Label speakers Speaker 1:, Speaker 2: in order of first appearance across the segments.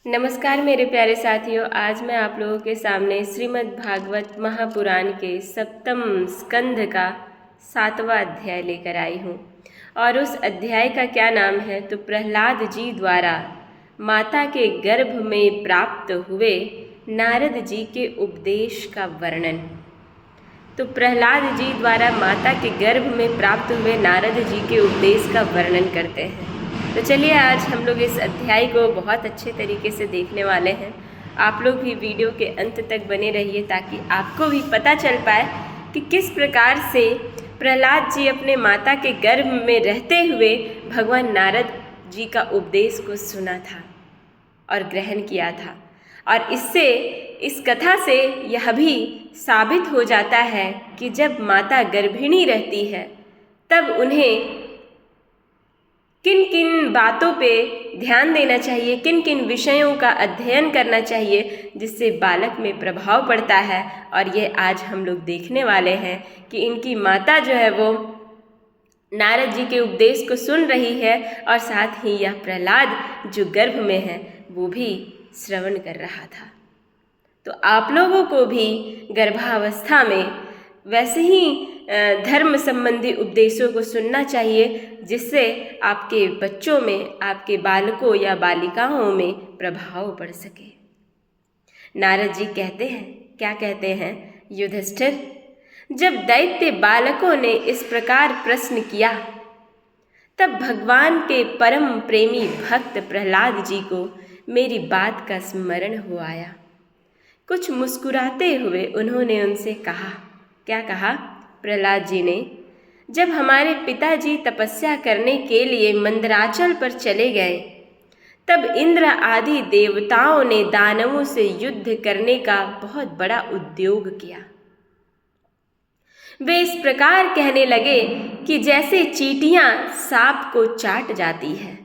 Speaker 1: नमस्कार मेरे प्यारे साथियों। आज मैं आप लोगों के सामने श्रीमद् भागवत महापुराण के सप्तम स्कंध का 7वां अध्याय लेकर आई हूँ। और उस अध्याय का क्या नाम है तो प्रहलाद जी द्वारा माता के गर्भ में प्राप्त हुए नारद जी के उपदेश का वर्णन। तो प्रहलाद जी द्वारा माता के गर्भ में प्राप्त हुए नारद जी के उपदेश का वर्णन करते हैं। तो चलिए आज हम लोग इस अध्याय को बहुत अच्छे तरीके से देखने वाले हैं। आप लोग भी वीडियो के अंत तक बने रहिए ताकि आपको भी पता चल पाए कि किस प्रकार से प्रहलाद जी अपने माता के गर्भ में रहते हुए भगवान नारद जी का उपदेश को सुना था और ग्रहण किया था। और इससे इस कथा से यह भी साबित हो जाता है कि जब माता गर्भिणी रहती है तब उन्हें किन किन बातों पे ध्यान देना चाहिए, किन किन विषयों का अध्ययन करना चाहिए जिससे बालक में प्रभाव पड़ता है। और ये आज हम लोग देखने वाले हैं कि इनकी माता जो है वो नारद जी के उपदेश को सुन रही है और साथ ही यह प्रहलाद जो गर्भ में है वो भी श्रवण कर रहा था। तो आप लोगों को भी गर्भावस्था में वैसे ही धर्म संबंधी उपदेशों को सुनना चाहिए जिससे आपके बच्चों में, आपके बालकों या बालिकाओं में प्रभाव पड़ सके। नारद जी कहते हैं, क्या कहते हैं? युधिष्ठिर, जब दैत्य बालकों ने इस प्रकार प्रश्न किया तब भगवान के परम प्रेमी भक्त प्रहलाद जी को मेरी बात का स्मरण हो आया। कुछ मुस्कुराते हुए उन्होंने उनसे कहा, क्या कहा प्रहलाद जी ने? जब हमारे पिताजी तपस्या करने के लिए मंदराचल पर चले गए तब इंद्र आदि देवताओं ने दानवों से युद्ध करने का बहुत बड़ा उद्योग किया। वे इस प्रकार कहने लगे कि जैसे चींटियां सांप को चाट जाती है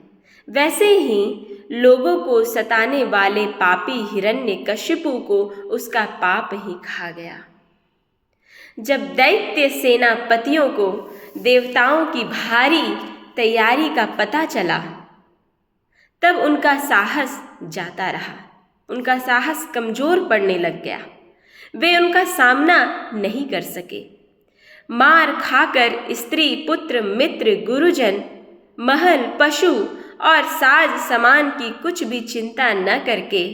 Speaker 1: वैसे ही लोगों को सताने वाले पापी हिरण्यकशिपु को उसका पाप ही खा गया। जब दैत्य सेनापतियों को देवताओं की भारी तैयारी का पता चला तब उनका साहस जाता रहा, उनका साहस कमजोर पड़ने लग गया। वे उनका सामना नहीं कर सके। मार खाकर स्त्री, पुत्र, मित्र, गुरुजन, महल, पशु और साज सामान की कुछ भी चिंता न करके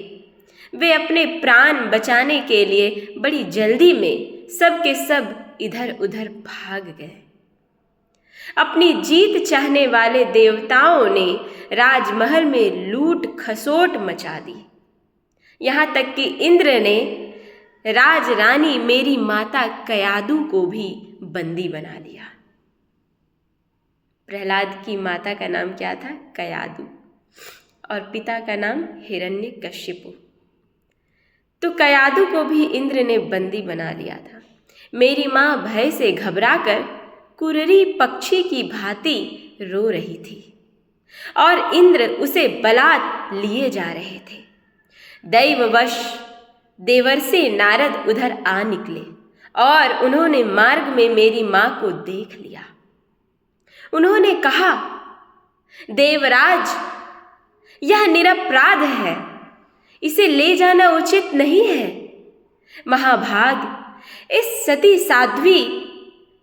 Speaker 1: वे अपने प्राण बचाने के लिए बड़ी जल्दी में सब के सब इधर उधर भाग गए। अपनी जीत चाहने वाले देवताओं ने राजमहल में लूट खसोट मचा दी। यहाँ तक कि इंद्र ने राजरानी मेरी माता कयादु को भी बंदी बना लिया। प्रहलाद की माता का नाम क्या था? कयादु, और पिता का नाम हिरण्यकशिपु। तो कयादु को भी इंद्र ने बंदी बना लिया था। मेरी माँ भय से घबराकर कुररी पक्षी की भांति रो रही थी और इंद्र उसे बलात् लिए जा रहे थे। दैववश देवर्षि नारद उधर आ निकले और उन्होंने मार्ग में मेरी माँ को देख लिया। उन्होंने कहा, देवराज, यह निरपराध है, इसे ले जाना उचित नहीं है। महाभाग, इस सती साध्वी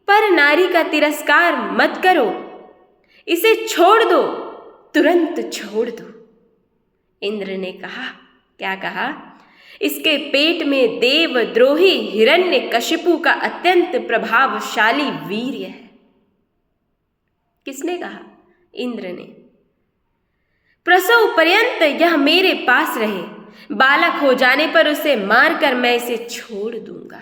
Speaker 1: पर नारी का तिरस्कार मत करो, इसे छोड़ दो, तुरंत छोड़ दो। इंद्र ने कहा, क्या कहा? इसके पेट में देवद्रोही हिरण्यकशिपु का अत्यंत प्रभावशाली वीर्य है। किसने कहा? इंद्र ने। प्रसव पर्यंत यह मेरे पास रहे, बालक हो जाने पर उसे मारकर मैं इसे छोड़ दूंगा।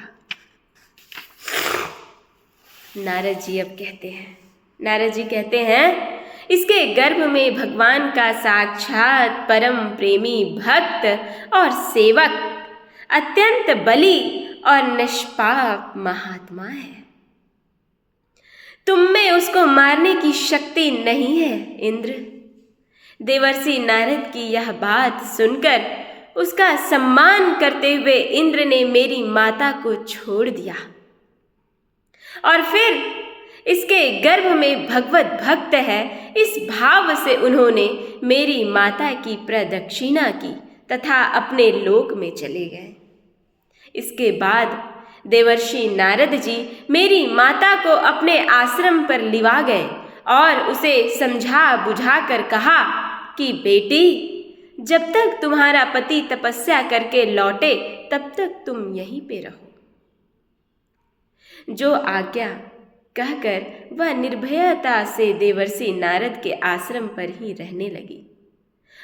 Speaker 1: नारद जी अब कहते हैं, नारद जी कहते हैं, इसके गर्भ में भगवान का साक्षात परम प्रेमी भक्त और सेवक अत्यंत बली और निष्पाप महात्मा है। तुम में उसको मारने की शक्ति नहीं है इंद्र। देवर्षि नारद की यह बात सुनकर उसका सम्मान करते हुए इंद्र ने मेरी माता को छोड़ दिया और फिर इसके गर्भ में भगवत भक्त है इस भाव से उन्होंने मेरी माता की प्रदक्षिणा की तथा अपने लोक में चले गए। इसके बाद देवर्षि नारद जी मेरी माता को अपने आश्रम पर लिवा गए और उसे समझा बुझा कर कहा कि बेटी, जब तक तुम्हारा पति तपस्या करके लौटे तब तक तुम यहीं पे रहो। जो आज्ञा कहकर वह निर्भयता से देवर्षि नारद के आश्रम पर ही रहने लगी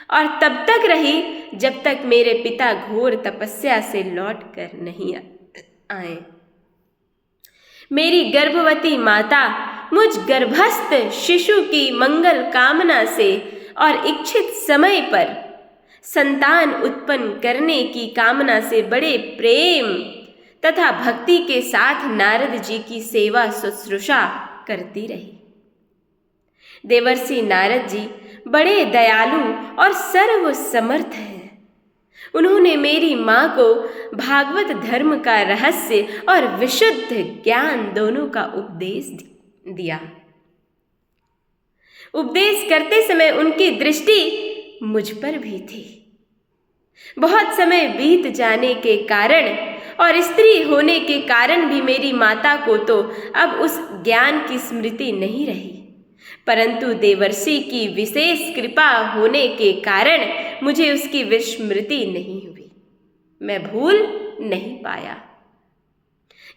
Speaker 1: और तब तक रही जब तक मेरे पिता घोर तपस्या से लौट कर नहीं आए। मेरी गर्भवती माता मुझ गर्भस्थ शिशु की मंगल कामना से और इच्छित समय पर संतान उत्पन्न करने की कामना से बड़े प्रेम तथा भक्ति के साथ नारद जी की सेवा शुश्रूषा करती रही। देवर्षि नारद जी बड़े दयालु और सर्वसमर्थ हैं। उन्होंने मेरी माँ को भागवत धर्म का रहस्य और विशुद्ध ज्ञान दोनों का उपदेश दिया। उपदेश करते समय उनकी दृष्टि मुझ पर भी थी। बहुत समय बीत जाने के कारण और स्त्री होने के कारण भी मेरी माता को तो अब उस ज्ञान की स्मृति नहीं रही, परंतु देवर्षि की विशेष कृपा होने के कारण मुझे उसकी विस्मृति नहीं हुई। मैं भूल नहीं पाया।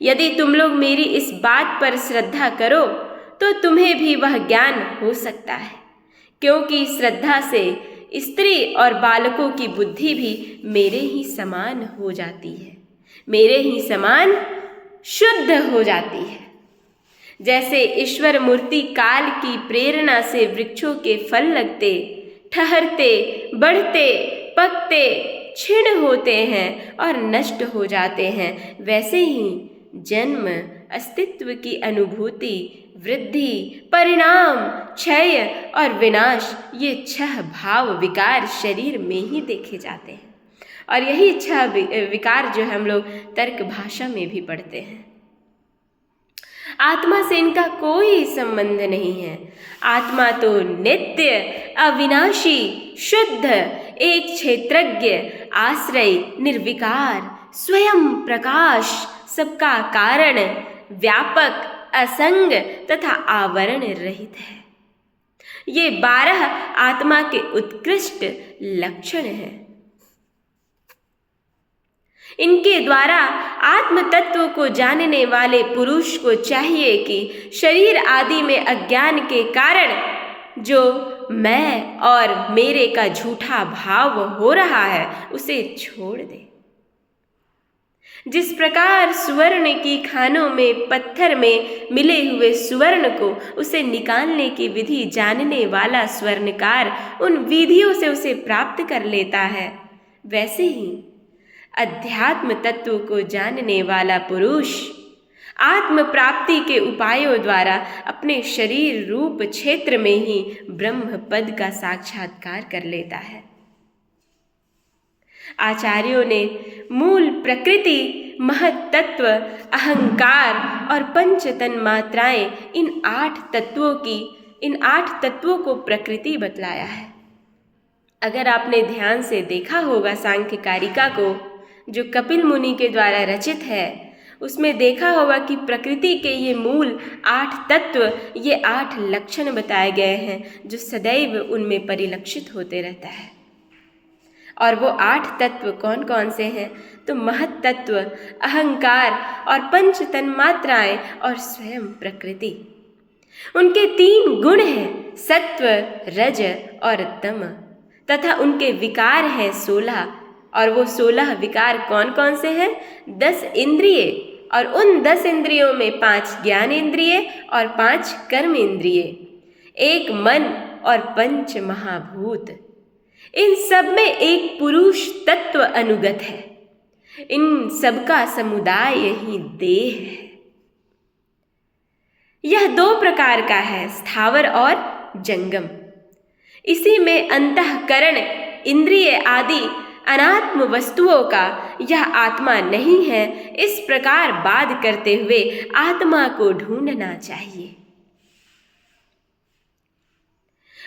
Speaker 1: यदि तुम लोग मेरी इस बात पर श्रद्धा करो तो तुम्हें भी वह ज्ञान हो सकता है, क्योंकि श्रद्धा से स्त्री और बालकों की बुद्धि भी मेरे ही समान हो जाती है, मेरे ही समान शुद्ध हो जाती है। जैसे ईश्वर मूर्ति काल की प्रेरणा से वृक्षों के फल लगते, ठहरते, बढ़ते, पकते, क्षीण होते हैं और नष्ट हो जाते हैं, वैसे ही जन्म, अस्तित्व की अनुभूति, वृद्धि, परिणाम, क्षय और विनाश, ये 6 भाव विकार शरीर में ही देखे जाते हैं। और यही 6 विकार जो हम लोग तर्क भाषा में भी पढ़ते हैं। आत्मा से इनका कोई संबंध नहीं है। आत्मा तो नित्य, अविनाशी, शुद्ध, एक क्षेत्रज्ञ, आश्रय, निर्विकार, स्वयं प्रकाश, सबका कारण, व्यापक, असंग तथा आवरण रहित है। ये 12 आत्मा के उत्कृष्ट लक्षण हैं। इनके द्वारा आत्म तत्व को जानने वाले पुरुष को चाहिए कि शरीर आदि में अज्ञान के कारण जो मैं और मेरे का झूठा भाव हो रहा है उसे छोड़ दे। जिस प्रकार सुवर्ण की खानों में पत्थर में मिले हुए सुवर्ण को उसे निकालने की विधि जानने वाला स्वर्णकार उन विधियों से उसे प्राप्त कर लेता है, वैसे ही अध्यात्म तत्व को जानने वाला पुरुष आत्म प्राप्ति के उपायों द्वारा अपने शरीर रूप क्षेत्र में ही ब्रह्म पद का साक्षात्कार कर लेता है। आचार्यों ने मूल प्रकृति, महत तत्व, अहंकार और पंच तन्मात्राएं इन 8 तत्वों को प्रकृति बतलाया है। अगर आपने ध्यान से देखा होगा सांख्य कारिका को, जो कपिल मुनि के द्वारा रचित है, उसमें देखा होगा कि प्रकृति के ये मूल 8 तत्व, ये 8 लक्षण बताए गए हैं जो सदैव उनमें परिलक्षित होते रहता है। और वो 8 तत्व कौन कौन से हैं? तो महत तत्व, अहंकार और पंच तन्मात्राएं और स्वयं प्रकृति। उनके 3 गुण हैं, सत्व, रज और तम, तथा उनके विकार हैं 16। और वो 16 विकार कौन कौन से हैं? 10 इंद्रिय, और उन 10 इंद्रियों में 5 ज्ञान इंद्रिय और 5 कर्म इंद्रिय, 1 मन और 5 महाभूत। इन सब में एक पुरुष तत्व अनुगत है। इन सबका समुदाय ही देह है। यह 2 प्रकार का है, स्थावर और जंगम। इसी में अंतःकरण, इंद्रिय आदि अनात्म वस्तुओं का यह आत्मा नहीं है, इस प्रकार बात करते हुए आत्मा को ढूंढना चाहिए।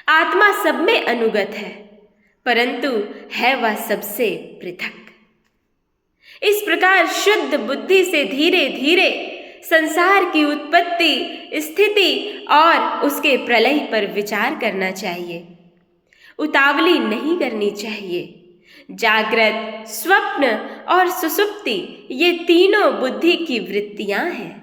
Speaker 1: आत्मा सब में अनुगत है, परंतु है वह सबसे पृथक। इस प्रकार शुद्ध बुद्धि से धीरे धीरे संसार की उत्पत्ति, स्थिति और उसके प्रलय पर विचार करना चाहिए। उतावली नहीं करनी चाहिए। जागृत, स्वप्न और सुषुप्ति ये तीनों बुद्धि की वृत्तियां हैं।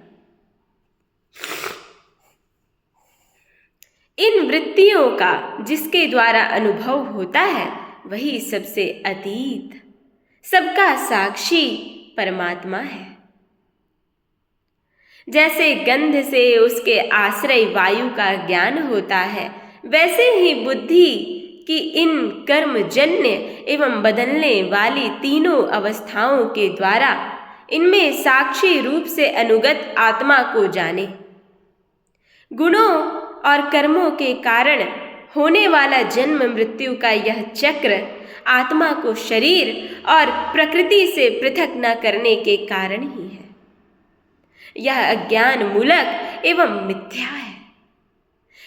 Speaker 1: इन वृत्तियों का जिसके द्वारा अनुभव होता है वही सबसे अतीत, सबका साक्षी परमात्मा है। जैसे गंध से उसके आश्रय वायु का ज्ञान होता है, वैसे ही बुद्धि कि इन कर्मजन्य एवं बदलने वाली तीनों अवस्थाओं के द्वारा इनमें साक्षी रूप से अनुगत आत्मा को जाने। गुणों और कर्मों के कारण होने वाला जन्म मृत्यु का यह चक्र आत्मा को शरीर और प्रकृति से पृथक न करने के कारण ही है। यह अज्ञान मूलक एवं मिथ्या है।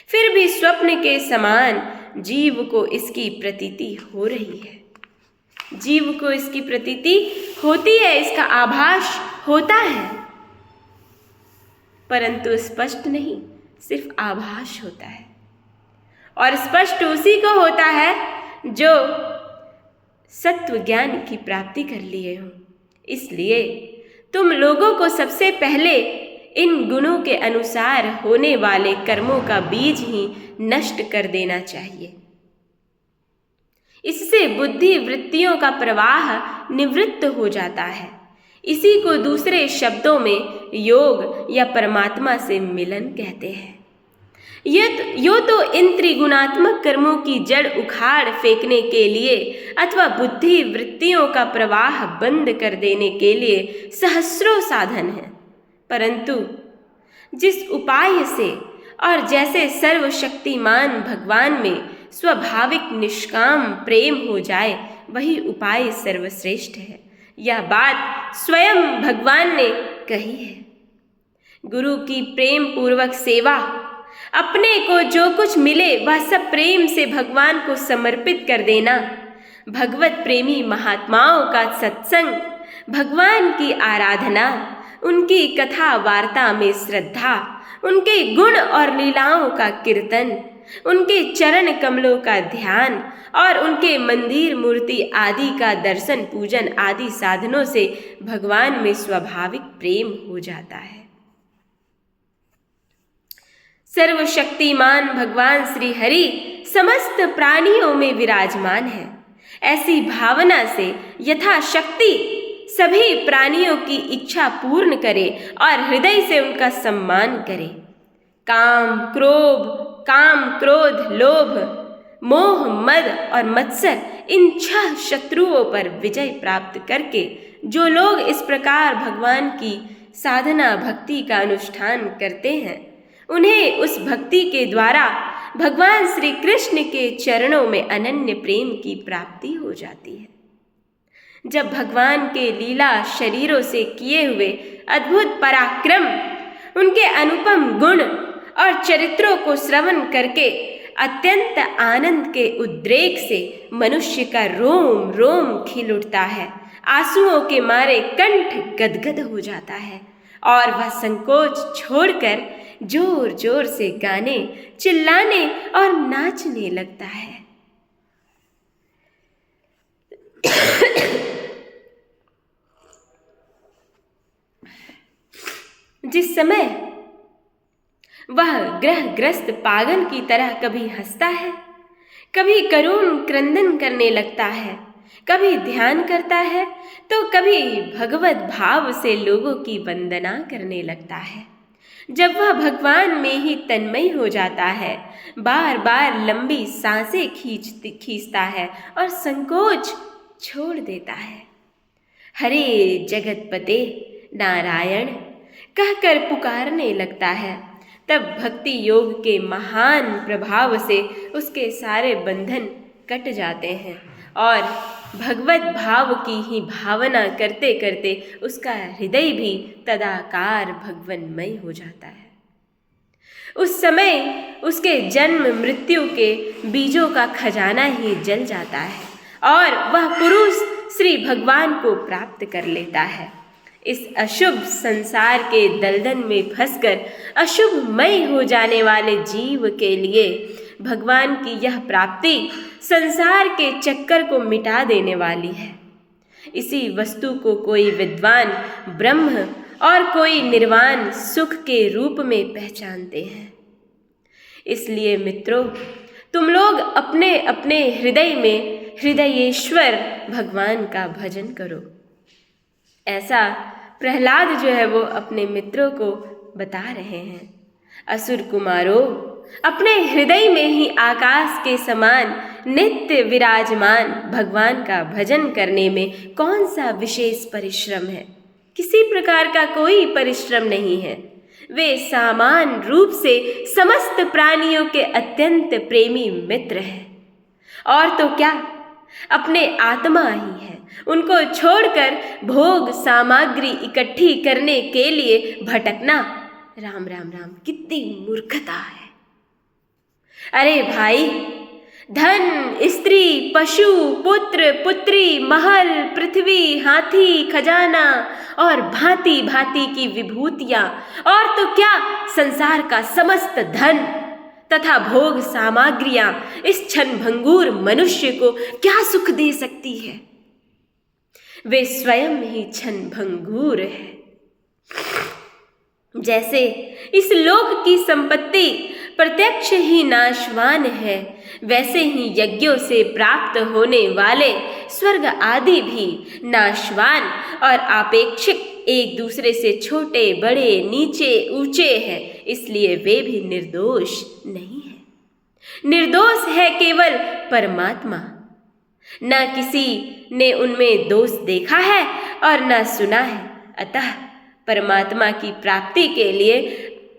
Speaker 1: फिर भी स्वप्न के समान जीव को इसकी प्रतीति हो रही है। जीव को इसकी प्रतीति होती है, इसका आभास होता है, परंतु स्पष्ट नहीं, सिर्फ आभास होता है। और स्पष्ट उसी को होता है जो सत्व ज्ञान की प्राप्ति कर लिए हो। इसलिए तुम लोगों को सबसे पहले इन गुणों के अनुसार होने वाले कर्मों का बीज ही नष्ट कर देना चाहिए। इससे बुद्धि वृत्तियों का प्रवाह निवृत्त हो जाता है। इसी को दूसरे शब्दों में योग या परमात्मा से मिलन कहते हैं। यो तो इन त्रिगुणात्मक कर्मों की जड़ उखाड़ फेंकने के लिए अथवा बुद्धि वृत्तियों का प्रवाह बंद कर देने के लिए सहस्रों साधन हैं, परंतु जिस उपाय से और जैसे सर्वशक्तिमान भगवान में स्वाभाविक निष्काम प्रेम हो जाए वही उपाय सर्वश्रेष्ठ है। यह बात स्वयं भगवान ने कही है। गुरु की प्रेम पूर्वक सेवा, अपने को जो कुछ मिले वह सब प्रेम से भगवान को समर्पित कर देना, भगवत प्रेमी महात्माओं का सत्संग, भगवान की आराधना, उनकी कथा वार्ता में श्रद्धा, उनके गुण और लीलाओं का कीर्तन, उनके चरण कमलों का ध्यान और उनके मंदिर मूर्ति आदि का दर्शन पूजन आदि साधनों से भगवान में स्वाभाविक प्रेम हो जाता है। सर्वशक्तिमान भगवान श्री हरि समस्त प्राणियों में विराजमान है। ऐसी भावना से यथाशक्ति सभी प्राणियों की इच्छा पूर्ण करे और हृदय से उनका सम्मान करे। काम क्रोध, लोभ, मोह, मद और मत्सर इन 6 शत्रुओं पर विजय प्राप्त करके जो लोग इस प्रकार भगवान की साधना भक्ति का अनुष्ठान करते हैं, उन्हें उस भक्ति के द्वारा भगवान श्री कृष्ण के चरणों में अनन्य प्रेम की प्राप्ति हो जाती है। जब भगवान के लीला शरीरों से किए हुए अद्भुत पराक्रम, उनके अनुपम गुण और चरित्रों को श्रवण करके अत्यंत आनंद के उद्रेक से मनुष्य का रोम रोम खिल उठता है, आंसुओं के मारे कंठ गदगद हो जाता है और वह संकोच छोड़कर जोर जोर से गाने, चिल्लाने और नाचने लगता है। जिस समय वह ग्रहग्रस्त पागल की तरह कभी हंसता है, कभी करुण क्रंदन करने लगता है, कभी ध्यान करता है, तो कभी भगवत भाव से लोगों की वंदना करने लगता है। जब वह भगवान में ही तन्मय हो जाता है, बार बार लंबी सांसें खींचता है और संकोच छोड़ देता है। हरे जगतपते नारायण कहकर पुकारने लगता है, तब भक्ति योग के महान प्रभाव से उसके सारे बंधन कट जाते हैं और भगवत भाव की ही भावना करते करते उसका हृदय भी तदाकार भगवन्मय हो जाता है। उस समय उसके जन्म मृत्यु के बीजों का खजाना ही जल जाता है। और वह पुरुष श्री भगवान को प्राप्त कर लेता है। इस अशुभ संसार के दलदल में फंसकर अशुभमय हो जाने वाले जीव के लिए भगवान की यह प्राप्ति संसार के चक्कर को मिटा देने वाली है। इसी वस्तु को कोई विद्वान ब्रह्म और कोई निर्वाण सुख के रूप में पहचानते हैं। इसलिए मित्रों, तुम लोग अपने अपने हृदय में हृदयेश्वर भगवान का भजन करो। ऐसा प्रहलाद जो है वो अपने मित्रों को बता रहे हैं। असुर कुमारों, अपने हृदय में ही आकाश के समान नित्य विराजमान भगवान का भजन करने में कौन सा विशेष परिश्रम है? किसी प्रकार का कोई परिश्रम नहीं है। वे समान रूप से समस्त प्राणियों के अत्यंत प्रेमी मित्र हैं। और तो क्या, अपने आत्मा ही है। उनको छोड़कर भोग सामग्री इकट्ठी करने के लिए भटकना, राम राम राम, कितनी मूर्खता है। अरे भाई, धन, स्त्री, पशु, पुत्र, पुत्री, महल, पृथ्वी, हाथी, खजाना और भांति भांति की विभूतियां, और तो क्या संसार का समस्त धन तथा भोग सामग्रियां इस क्षणभंगुर मनुष्य को क्या सुख दे सकती है? वे स्वयं ही क्षणभंगुर है। जैसे इस लोक की संपत्ति प्रत्यक्ष ही नाशवान है, वैसे ही यज्ञों से प्राप्त होने वाले स्वर्ग आदि भी नाशवान और आपेक्षिक, एक दूसरे से छोटे बड़े नीचे ऊंचे हैं। इसलिए वे भी निर्दोष नहीं है। निर्दोष है केवल परमात्मा। न किसी ने उनमें दोष देखा है और न सुना है। अतः परमात्मा की प्राप्ति के लिए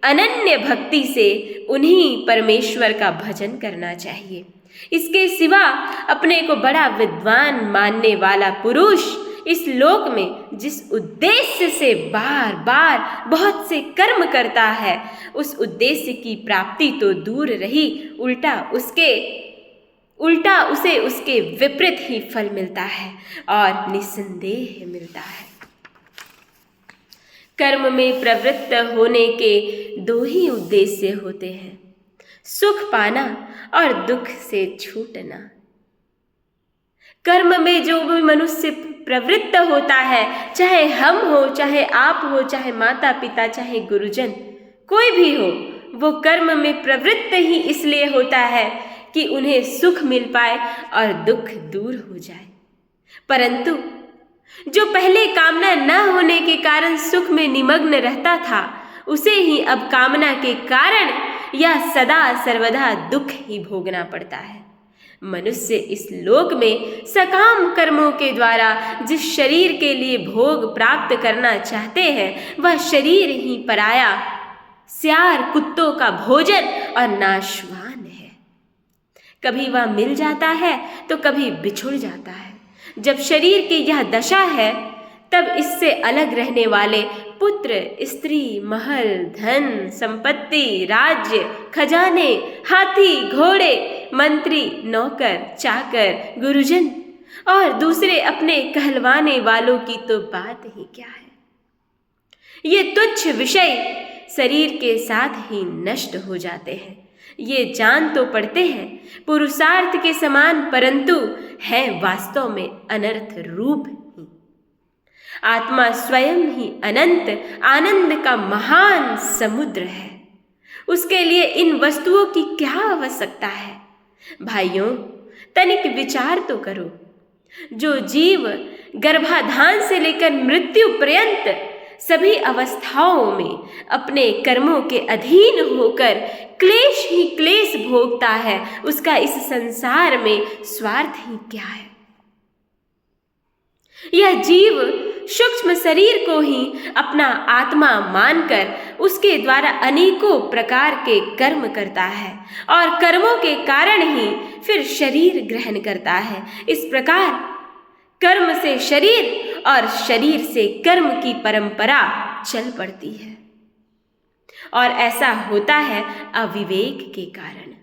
Speaker 1: अनन्य भक्ति से उन्हीं परमेश्वर का भजन करना चाहिए। इसके सिवा अपने को बड़ा विद्वान मानने वाला पुरुष इस लोक में जिस उद्देश्य से बार बार बहुत से कर्म करता है, उस उद्देश्य की प्राप्ति तो दूर रही, उल्टा उसे उसके विपरीत ही फल मिलता है और निस्संदेह मिलता है। कर्म में प्रवृत्त होने के दो ही उद्देश्य होते हैं, सुख पाना और दुख से छूटना। कर्म में जो भी मनुष्य प्रवृत्त होता है, चाहे हम हो, चाहे आप हो, चाहे माता पिता, चाहे गुरुजन, कोई भी हो, वो कर्म में प्रवृत्त ही इसलिए होता है कि उन्हें सुख मिल पाए और दुख दूर हो जाए। परंतु जो पहले कामना न होने के कारण सुख में निमग्न रहता था, उसे ही अब कामना के कारण यह सदा सर्वदा दुख ही भोगना पड़ता है। मनुष्य इस लोक में सकाम कर्मों के द्वारा जिस शरीर के लिए भोग प्राप्त करना चाहते हैं, वह शरीर ही पराया, सियार कुत्तों का भोजन और नाशवान है। कभी वह मिल जाता है तो कभी बिछुड़ जाता है। जब शरीर की यह दशा है, तब इससे अलग रहने वाले पुत्र, स्त्री, महल, धन, संपत्ति, राज्य, खजाने, हाथी, घोड़े, मंत्री, नौकर, चाकर, गुरुजन और दूसरे अपने कहलवाने वालों की तो बात ही क्या है। ये तुच्छ विषय शरीर के साथ ही नष्ट हो जाते हैं। ये जान तो पड़ते हैं पुरुषार्थ के समान, परंतु है वास्तव में अनर्थ रूप ही। आत्मा स्वयं ही अनंत आनंद का महान समुद्र है। उसके लिए इन वस्तुओं की क्या आवश्यकता है? भाइयों, तनिक विचार तो करो। जो जीव गर्भाधान से लेकर मृत्यु पर्यंत सभी अवस्थाओं में अपने कर्मों के अधीन होकर क्लेश ही क्लेश भोगता है, उसका इस संसार में स्वार्थ ही क्या है? यह जीव सूक्ष्म शरीर को ही अपना आत्मा मानकर उसके द्वारा अनेकों प्रकार के कर्म करता है और कर्मों के कारण ही फिर शरीर ग्रहण करता है। इस प्रकार कर्म से शरीर और शरीर से कर्म की परंपरा चल पड़ती है और ऐसा होता है अविवेक के कारण।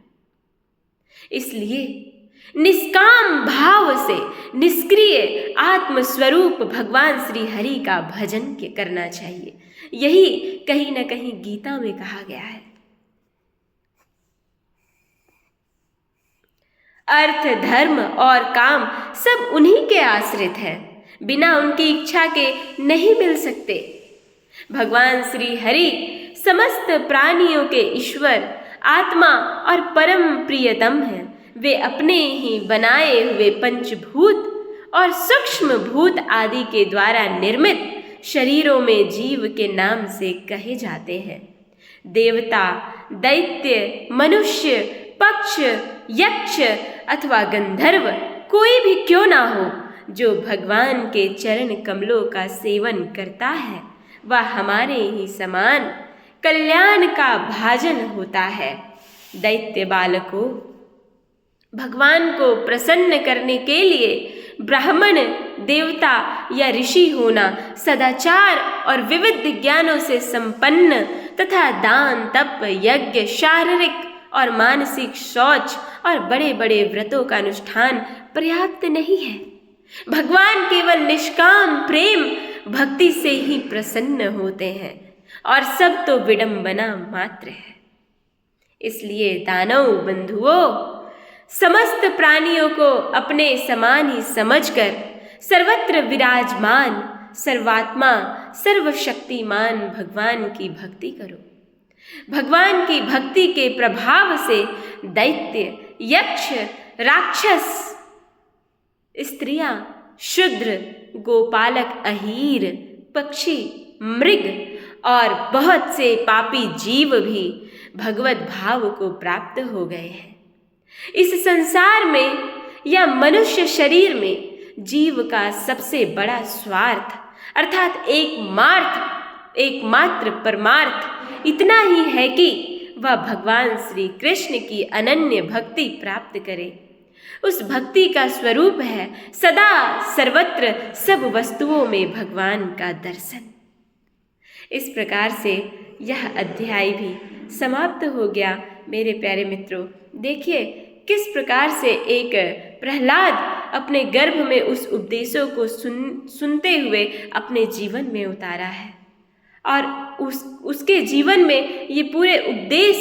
Speaker 1: इसलिए निष्काम भाव से निष्क्रिय आत्मस्वरूप भगवान श्री हरि का भजन करना चाहिए। यही कहीं न कहीं गीता में कहा गया है। अर्थ, धर्म और काम सब उन्हीं के आश्रित हैं, बिना उनकी इच्छा के नहीं मिल सकते। भगवान श्री हरि समस्त प्राणियों के ईश्वर, आत्मा और परम प्रियतम हैं। वे अपने ही बनाए हुए पंचभूत और सूक्ष्म भूत आदि के द्वारा निर्मित शरीरों में जीव के नाम से कहे जाते हैं। देवता, दैत्य, मनुष्य, पक्ष, यक्ष अथवा गंधर्व कोई भी क्यों ना हो, जो भगवान के चरण कमलों का सेवन करता है वह हमारे ही समान कल्याण का भाजन होता है। दैत्य बालकों, भगवान को प्रसन्न करने के लिए ब्राह्मण, देवता या ऋषि होना, सदाचार और विविध ज्ञानों से संपन्न तथा दान, तप, यज्ञ, शारीरिक और मानसिक शौच और बड़े बड़े व्रतों का अनुष्ठान पर्याप्त नहीं है। भगवान केवल निष्काम प्रेम भक्ति से ही प्रसन्न होते हैं और सब तो विडंबना मात्र है। इसलिए दानव बंधुओं, समस्त प्राणियों को अपने समान ही समझकर सर्वत्र विराजमान सर्वात्मा सर्वशक्तिमान भगवान की भक्ति करो। भगवान की भक्ति के प्रभाव से दैत्य, यक्ष, राक्षस, स्त्रियां, शूद्र, गोपालक, अहीर, पक्षी, मृग और बहुत से पापी जीव भी भगवत भाव को प्राप्त हो गए हैं। इस संसार में या मनुष्य शरीर में जीव का सबसे बड़ा स्वार्थ अर्थात एकमात्र परमार्थ इतना ही है कि वह भगवान श्री कृष्ण की अनन्य भक्ति प्राप्त करे। उस भक्ति का स्वरूप है सदा सर्वत्र सब वस्तुओं में भगवान का दर्शन। इस प्रकार से यह अध्याय भी समाप्त हो गया। मेरे प्यारे मित्रों, देखिए किस प्रकार से एक प्रहलाद अपने गर्भ में उस उपदेशों को सुनते हुए अपने जीवन में उतारा है और उसके जीवन में ये पूरे उपदेश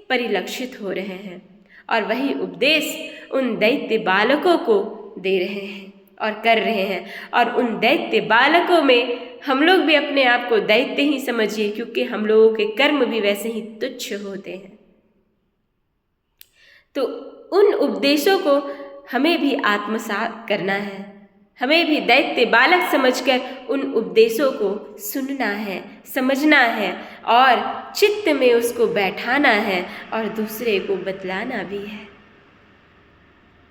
Speaker 1: परिलक्षित हो रहे हैं और वही उपदेश उन दैत्य बालकों को दे रहे हैं और कर रहे हैं। और उन दैत्य बालकों में हम लोग भी अपने आप को दैत्य ही समझिए, क्योंकि हम लोगों के कर्म भी वैसे ही तुच्छ होते हैं। तो उन उपदेशों को हमें भी आत्मसात करना है, हमें भी दैत्य बालक समझकर उन उपदेशों को सुनना है, समझना है और चित्त में उसको बैठाना है और दूसरे को बतलाना भी है।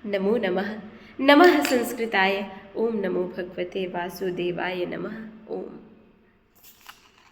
Speaker 1: नमो नमः। नमः संस्कृताय। ओम नमो भगवते वासुदेवाय नमः। ओम।